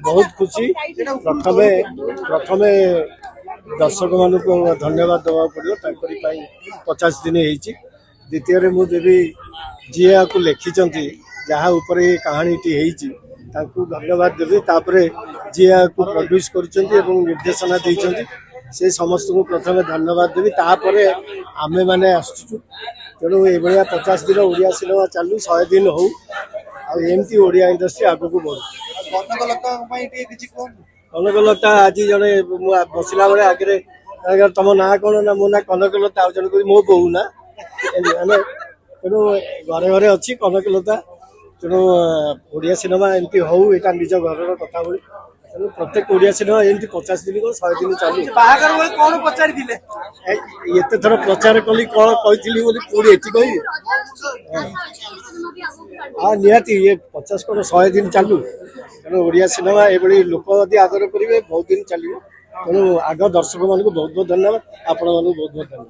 बहुत खुशी प्रथमे प्रथमे दर्शक मान धन्यवाद देवा पड़ो 50 दिन द्वितीय मुझे जी को लिखिं जहाँ उपर कहानी धन्यवाद देवी जी को प्रड्यूस कर निर्देशना देते से समस्त को प्रथम धन्यवाद देवी आमे मैंने आसु तेणु ये 50 दिन ओडिया सिनेमा चालू 100 दिन हो एमती ओडिया इंडस्ट्री आग को बढ़ू कनकलता आज जड़े बसला बेले आगे तुम ना कौन ना मो ना कनकलता जन मो बो ना तेणु घरे घरे अच्छी कनकलता तेणु ओडिया सिनेमा एमती हो यहाँ निज घर कथा बोली तेणु प्रत्येक ओडिया सिनेमा एमती 50 दिन को 100 दिन चलू कौन पचारि एत थर प्रचार कली कौन कही पुणी एटी कही हाँ निहाती ये 50 कौन 100 दिन चलू तेणु ओडिया सिनेमा ये लोक यदि आदर करेंगे बहुत दिन चलो तेणु आग दर्शक मान बहुत बहुत धन्यवाद आपण मान बहुत बहुत धन्यवाद।